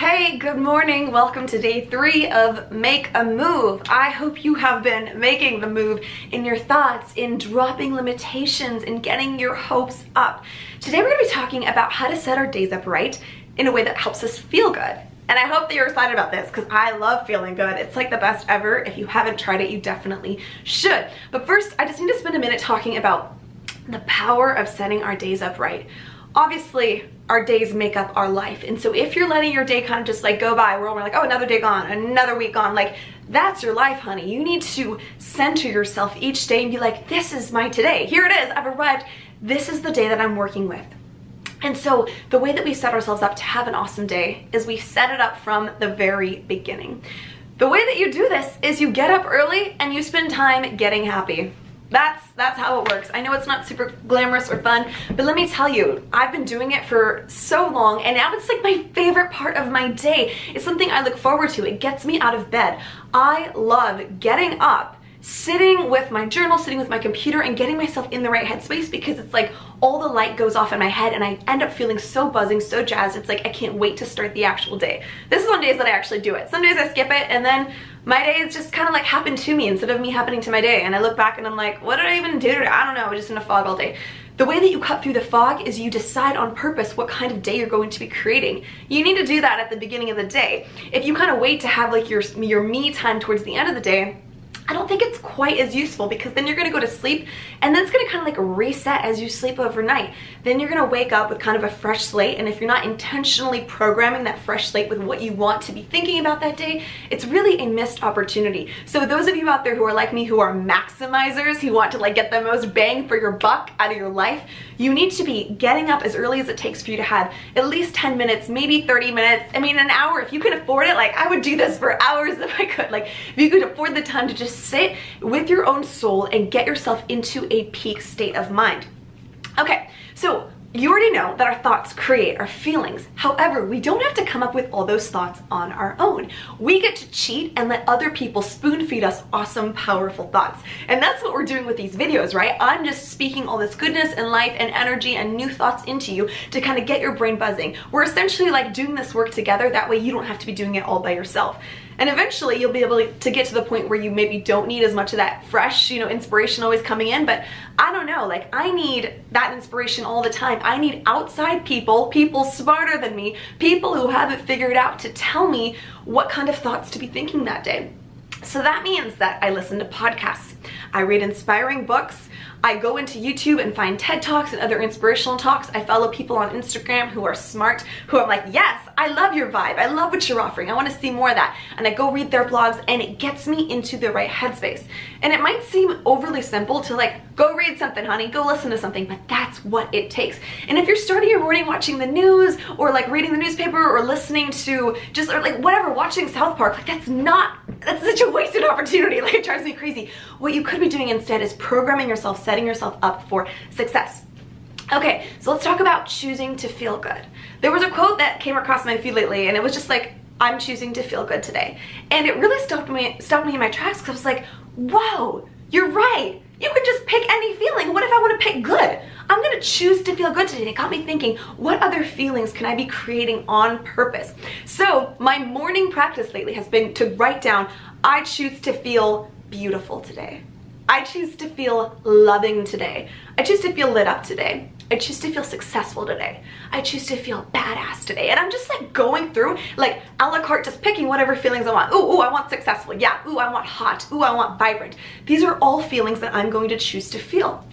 Hey, good morning. Welcome to day 3 of Make a Move. I hope you have been making the move in your thoughts, in dropping limitations, in getting your hopes up. Today we're going to be talking about how to set our days up right in a way that helps us feel good. And I hope that you're excited about this because I love feeling good. It's like the best ever. If you haven't tried it, you definitely should. But first, I just need to spend a minute talking about the power of setting our days up right. Obviously, our days make up our life. And so if you're letting your day kind of just like go by, we're like, oh, another day gone, another week gone, like that's your life, honey. You need to center yourself each day and be like, this is my today. Here it is, I've arrived. This is the day that I'm working with. And so the way that we set ourselves up to have an awesome day is we set it up from the very beginning. The way that you do this is you get up early and you spend time getting happy. That's how it works. I know it's not super glamorous or fun, but let me tell you, I've been doing it for so long and now it's like my favorite part of my day. It's something I look forward to. It gets me out of bed. I love getting up, sitting with my journal, sitting with my computer and getting myself in the right headspace because it's like all the light goes off in my head and I end up feeling so buzzing, so jazzed. It's like I can't wait to start the actual day. This is on days that I actually do it. Some days I skip it and then my days just kind of like happen to me instead of me happening to my day. And I look back and I'm like, what did I even do today? I don't know, I was just in a fog all day. The way that you cut through the fog is you decide on purpose what kind of day you're going to be creating. You need to do that at the beginning of the day. If you kind of wait to have like your me time towards the end of the day, I don't think it's quite as useful because then you're gonna go to sleep and then it's gonna kind of like reset as you sleep overnight. Then you're gonna wake up with kind of a fresh slate, and if you're not intentionally programming that fresh slate with what you want to be thinking about that day, it's really a missed opportunity. So those of you out there who are like me, who are maximizers, who want to like get the most bang for your buck out of your life, you need to be getting up as early as it takes for you to have at least 10 minutes, maybe 30 minutes, I mean an hour. If you can afford it, like I would do this for hours if I could. Like if you could afford the time to just sit with your own soul and get yourself into a peak state of mind. Okay, so you already know that our thoughts create our feelings. However, we don't have to come up with all those thoughts on our own. We get to cheat and let other people spoon feed us awesome, powerful thoughts. And that's what we're doing with these videos, right? I'm just speaking all this goodness and life and energy and new thoughts into you to kind of get your brain buzzing. We're essentially like doing this work together. That way you don't have to be doing it all by yourself. And eventually you'll be able to get to the point where you maybe don't need as much of that fresh, inspiration always coming in. But I don't know, like I need that inspiration all the time. I need outside people smarter than me, people who have it figured out to tell me what kind of thoughts to be thinking that day. So that means that I listen to podcasts, I read inspiring books, I go into YouTube and find TED Talks and other inspirational talks. I follow people on Instagram who are smart, who I'm like, yes, I love your vibe. I love what you're offering. I want to see more of that. And I go read their blogs and it gets me into the right headspace. And it might seem overly simple to like, go read something, honey, go listen to something, but that's what it takes. And if you're starting your morning watching the news or like reading the newspaper or listening to just, or like whatever, watching South Park, like that's such a wasted opportunity. Like it drives me crazy. What you could be doing instead is programming yourself, setting yourself up for success. Okay, so let's talk about choosing to feel good. There was a quote that came across my feed lately and it was just like, I'm choosing to feel good today. And it really stopped me in my tracks because I was like, whoa, you're right. You could just pick any feeling. What if I want to pick good? I'm gonna choose to feel good today. And it got me thinking, what other feelings can I be creating on purpose? So my morning practice lately has been to write down, I choose to feel beautiful today. I choose to feel loving today. I choose to feel lit up today. I choose to feel successful today. I choose to feel badass today. And I'm just like going through like a la carte, just picking whatever feelings I want. Ooh, I want successful. Yeah, ooh, I want hot. Ooh, I want vibrant. These are all feelings that I'm going to choose to feel.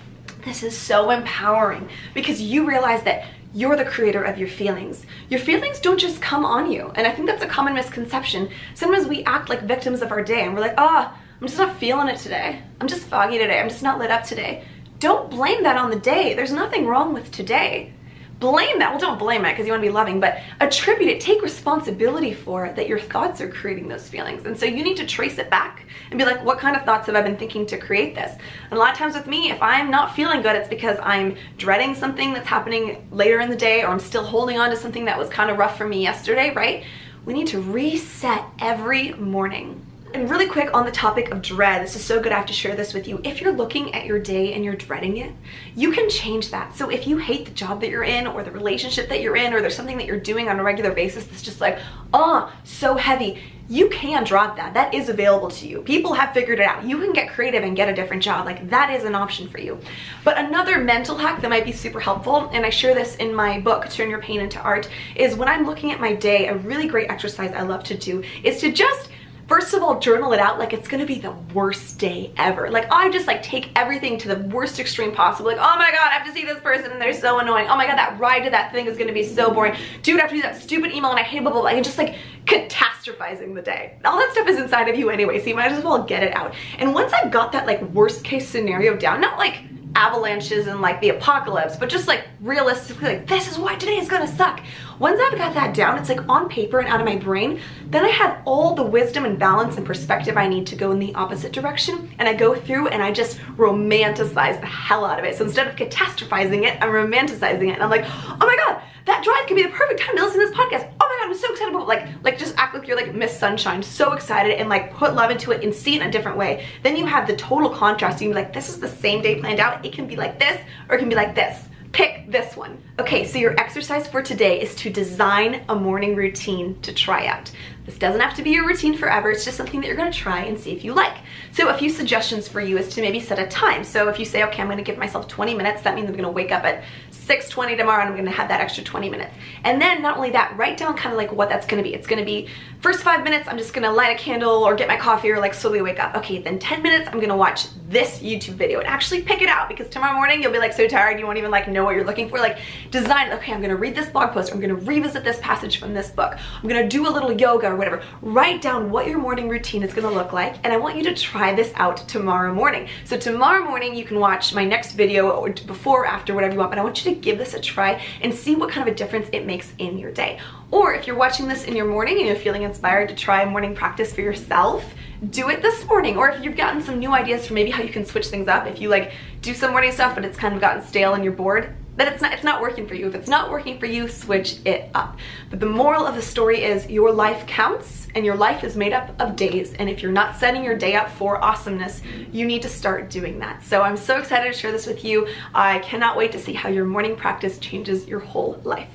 This is so empowering because you realize that you're the creator of your feelings. Your feelings don't just come on you. And I think that's a common misconception. Sometimes we act like victims of our day and we're like, I'm just not feeling it today. I'm just foggy today. I'm just not lit up today. Don't blame that on the day. There's nothing wrong with today. Blame that. Well, don't blame it because you want to be loving, but attribute it. Take responsibility for it, that your thoughts are creating those feelings. And so you need to trace it back and be like, what kind of thoughts have I been thinking to create this? And a lot of times with me, if I'm not feeling good, it's because I'm dreading something that's happening later in the day, or I'm still holding on to something that was kind of rough for me yesterday, right? We need to reset every morning. And really quick on the topic of dread, this is so good I have to share this with you. If you're looking at your day and you're dreading it, you can change that. So if you hate the job that you're in or the relationship that you're in, or there's something that you're doing on a regular basis that's just like, oh, so heavy, you can drop that. That is available to you. People have figured it out. You can get creative and get a different job. Like, that is an option for you. But another mental hack that might be super helpful, and I share this in my book, Turn Your Pain into Art, is when I'm looking at my day, a really great exercise I love to do is to just, first of all, journal it out like it's gonna be the worst day ever. Like, I just like take everything to the worst extreme possible. Like, oh my God, I have to see this person and they're so annoying. Oh my God, that ride to that thing is gonna be so boring. Dude, I have to do that stupid email and I hate blah, blah, blah. And just like catastrophizing the day. All that stuff is inside of you anyway, so you might as well get it out. And once I've got that like worst case scenario down, not like avalanches and like the apocalypse, but just like realistically, like, this is why today is gonna suck. Once I've got that down, it's like on paper and out of my brain, then I have all the wisdom and balance and perspective I need to go in the opposite direction. And I go through and I just romanticize the hell out of it. So instead of catastrophizing it, I'm romanticizing it. And I'm like, oh my God, that drive could be the perfect time to listen to this podcast. Oh my God, I'm so excited about it. Like just act like you're like Miss Sunshine, so excited, and like put love into it and see it in a different way. Then you have the total contrast. You can be like, this is the same day planned out. It can be like this, or it can be like this. Pick this one. Okay, so your exercise for today is to design a morning routine to try out. This doesn't have to be your routine forever. It's just something that you're gonna try and see if you like. So a few suggestions for you is to maybe set a time. So if you say, okay, I'm gonna give myself 20 minutes, that means I'm gonna wake up at 6:20 tomorrow and I'm gonna have that extra 20 minutes. And then not only that, write down kind of like what that's gonna be. It's gonna be first 5 minutes, I'm just gonna light a candle or get my coffee or like slowly wake up. Okay, then 10 minutes, I'm gonna watch this YouTube video and actually pick it out, because tomorrow morning you'll be like so tired you won't even like know what you're looking for. Like, design, okay, I'm gonna read this blog post, or I'm gonna revisit this passage from this book, I'm gonna do a little yoga or whatever. Write down what your morning routine is gonna look like, and I want you to try this out tomorrow morning. So tomorrow morning you can watch my next video, or before or after, whatever you want, but I want you to give this a try and see what kind of a difference it makes in your day. Or if you're watching this in your morning and you're feeling inspired to try a morning practice for yourself, do it this morning. Or if you've gotten some new ideas for maybe how you can switch things up, if you like do some morning stuff but it's kind of gotten stale and you're bored, then it's not working for you. If it's not working for you, switch it up. But the moral of the story is your life counts, and your life is made up of days. And if you're not setting your day up for awesomeness, you need to start doing that. So I'm so excited to share this with you. I cannot wait to see how your morning practice changes your whole life.